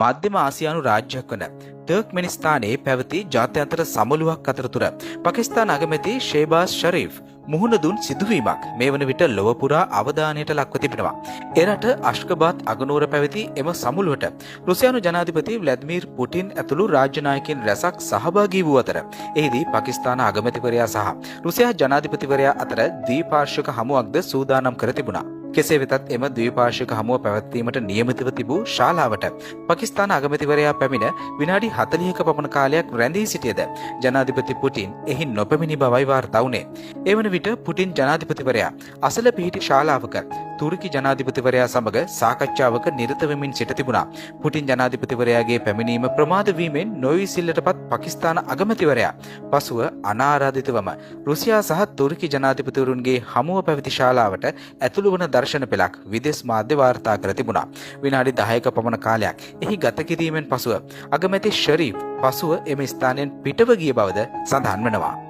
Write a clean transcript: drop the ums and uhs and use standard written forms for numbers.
මධ්‍යම ආසියානු රාජ්‍යයක් වන තර්ක්මෙනිස්තානයේ පැවති ජාත්‍යන්තර සමුළුවක් අතරතුර පාකිස්තාන අගමැති ෂේබාස් ෂරීෆ් මුහුණ දුන් සිදුවීමක් මේ වන විට ලොව පුරා අවධානයට ලක්ව තිබෙනවා. එරට අෂ්කබාද් අගනුවර පැවති එම සමුළුවට රුසියානු ජනාධිපති ව්ලාදිමිර් පුටින් ඇතුළු රාජ්‍ය නායකයින් රැසක් සහභාගී වූ අතර එහිදී පාකිස්තාන අගමැතිවරයා සහ රුසියා ජනාධිපතිවරයා අතර ද්විපාර්ශ්වික හමුවක්ද සූදානම් කර තිබුණා. කෙසේ වෙතත් එම ද්විපාර්ශ්වික හමුව පැවැත්වීමට නියමිතව තිබූ ශාලාවට පාකිස්තාන අගමැතිවරයා පැමිණ විනාඩි 40ක පමණ කාලයක් රැඳී සිටියද ජනාධිපති පුටින් එහි නොපැමිණි බවයි වාර්තා වුණේ. ඒ වන විට පුටින් ජනාධිපතිවරයා අසල පිහිටි ශාලාවක තුර්කි ජනාධිපතිවරයා සමග සාකච්ඡාවක නිරත වෙමින් සිට තිබුණා. පුටින් ජනාධිපතිවරයාගේ පැමිණීම ප්‍රමාද වීමෙන් නොවිසිල්ලටපත් පාකිස්තාන අගමැතිවරයා පසුව අනාරාධිතවම රුසියා සහ තුර්කි ජනාධිපතිවරුන්ගේ හමුව පැවති ශාලාවට ඇතුළු වන දර්ශන පෙළක් විදේශ මාධ්‍ය වාර්තා කර තිබුණා. විනාඩි 10ක පමණ කාලයක් එහි ගත කිරීමෙන් පසුව අගමැති ෂරීෆ් පසුව එම ස්ථානයෙන් පිටව ගිය බවද සඳහන් වෙනවා.